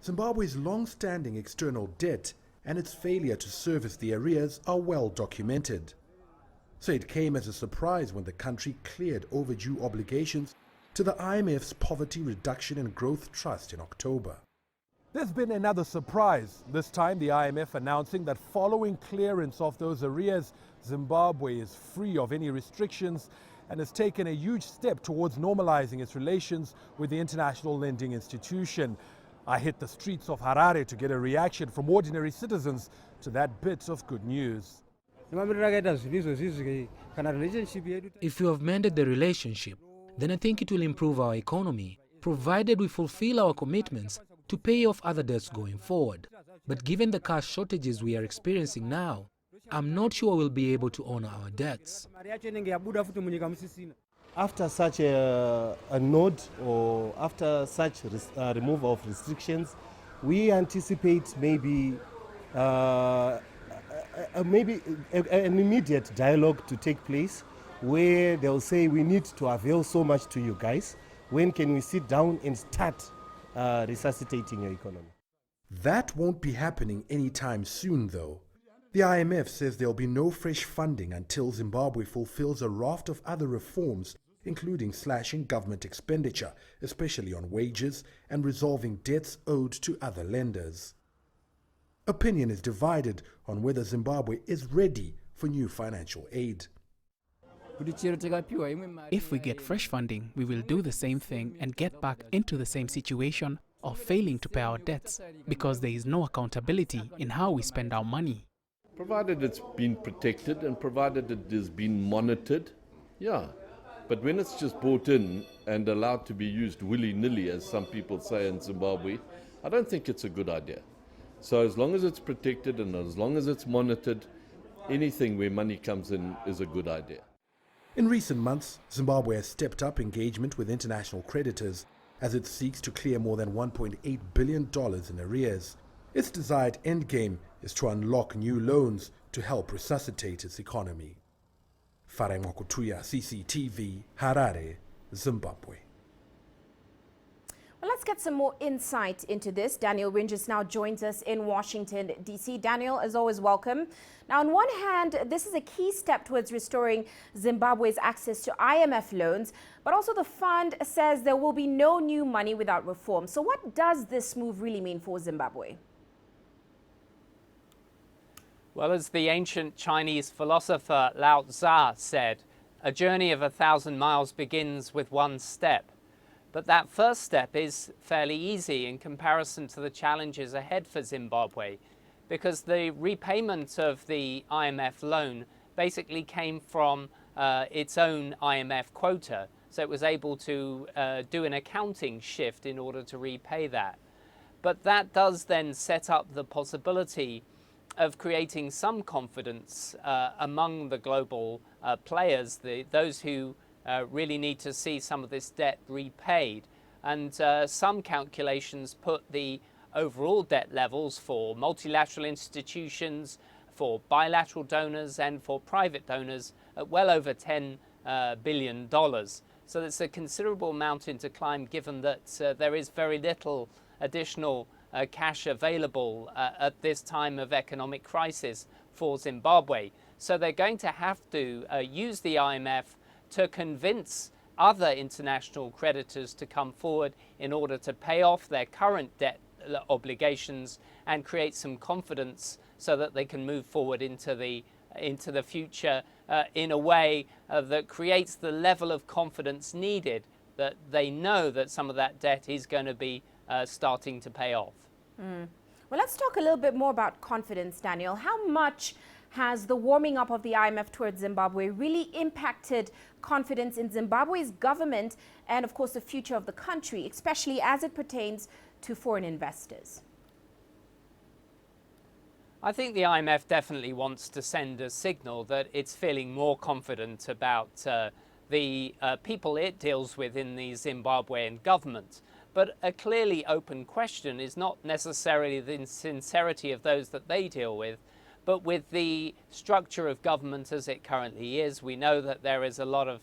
Zimbabwe's long-standing external debt and its failure to service the arrears are well documented. So it came as a surprise when the country cleared overdue obligations to the IMF's Poverty Reduction and Growth Trust in October. There's been another surprise, this time the IMF announcing that following clearance of those arrears, Zimbabwe is free of any restrictions and has taken a huge step towards normalizing its relations with the international lending institution. I hit the streets of Harare to get a reaction from ordinary citizens to that bit of good news. If you have mended the relationship, then I think it will improve our economy, provided we fulfill our commitments to pay off other debts going forward. But given the cash shortages we are experiencing now, I'm not sure we'll be able to honor our debts. After such a nod or after such removal of restrictions, we anticipate maybe an immediate dialogue to take place where they'll say we need to avail so much to you guys. When can we sit down and start resuscitating your economy? That won't be happening anytime soon, though. The IMF says there'll be no fresh funding until Zimbabwe fulfills a raft of other reforms, including slashing government expenditure, especially on wages, and resolving debts owed to other lenders. Opinion is divided on whether Zimbabwe is ready for new financial aid. If we get fresh funding, we will do the same thing and get back into the same situation of failing to pay our debts, because there is no accountability in how we spend our money. Provided it's been protected and provided it has been monitored, yeah. But when it's just brought in and allowed to be used willy-nilly, as some people say in Zimbabwe, I don't think it's a good idea. So as long as it's protected and as long as it's monitored, anything where money comes in is a good idea. In recent months, Zimbabwe has stepped up engagement with international creditors as it seeks to clear more than $1.8 billion in arrears. Its desired endgame is to unlock new loans to help resuscitate its economy. Farai Mwakutuya, CCTV, Harare, Zimbabwe. Well, let's get some more insight into this. Daniel Ringes now joins us in Washington, D.C. Daniel, as always, welcome. Now, on one hand, this is a key step towards restoring Zimbabwe's access to IMF loans, but also the fund says there will be no new money without reform. So what does this move really mean for Zimbabwe? Well, as the ancient Chinese philosopher Lao Tzu said, a journey of 1,000 miles begins with one step. But that first step is fairly easy in comparison to the challenges ahead for Zimbabwe, because the repayment of the IMF loan basically came from its own IMF quota. So it was able to do an accounting shift in order to repay that. But that does then set up the possibility of creating some confidence among the global players, those who really need to see some of this debt repaid. And some calculations put the overall debt levels for multilateral institutions, for bilateral donors and for private donors at well over $10 billion. So it's a considerable mountain to climb, given that there is very little additional cash available at this time of economic crisis for Zimbabwe. So they're going to have to use the IMF to convince other international creditors to come forward in order to pay off their current debt obligations and create some confidence so that they can move forward into the future in a way that creates the level of confidence needed, that they know that some of that debt is going to be starting to pay off. Well, let's talk a little bit more about confidence, Daniel. How much has the warming up of the IMF towards Zimbabwe really impacted confidence in Zimbabwe's government and, of course, the future of the country, especially as it pertains to foreign investors? I think the IMF definitely wants to send a signal that it's feeling more confident about the people it deals with in the Zimbabwean government. But a clearly open question is not necessarily the sincerity of those that they deal with, but with the structure of government as it currently is. We know that there is a lot of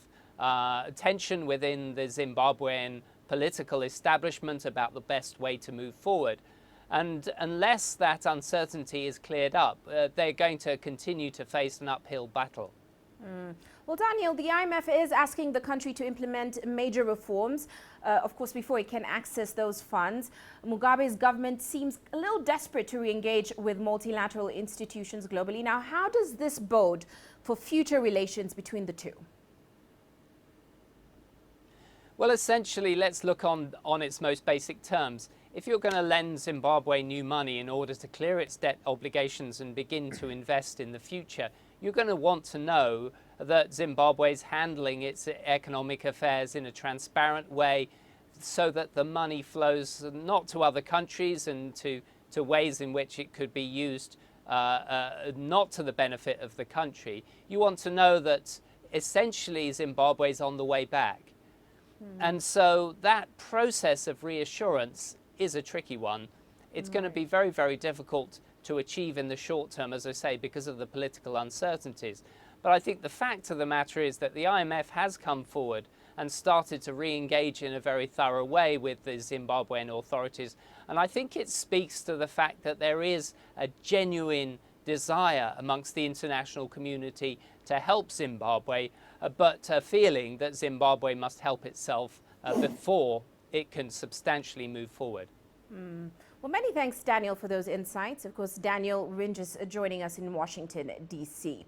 tension within the Zimbabwean political establishment about the best way to move forward. And unless that uncertainty is cleared up, they're going to continue to face an uphill battle. Well, Daniel, the IMF is asking the country to implement major reforms, of course, before it can access those funds. Mugabe's government seems a little desperate to re-engage with multilateral institutions globally. Now, how does this bode for future relations between the two? Well, essentially, let's look on its most basic terms. If you're going to lend Zimbabwe new money in order to clear its debt obligations and begin to invest in the future, you're going to want to know that Zimbabwe is handling its economic affairs in a transparent way so that the money flows not to other countries and to ways in which it could be used not to the benefit of the country. You want to know that essentially Zimbabwe is on the way back. And so that process of reassurance is a tricky one. It's going to be very, very difficult to achieve in the short term, as I say, because of the political uncertainties. But I think the fact of the matter is that the IMF has come forward and started to re-engage in a very thorough way with the Zimbabwean authorities. And I think it speaks to the fact that there is a genuine desire amongst the international community to help Zimbabwe, but a feeling that Zimbabwe must help itself before it can substantially move forward. Well, many thanks, Daniel, for those insights. Of course, Daniel Ringes joining us in Washington, D.C.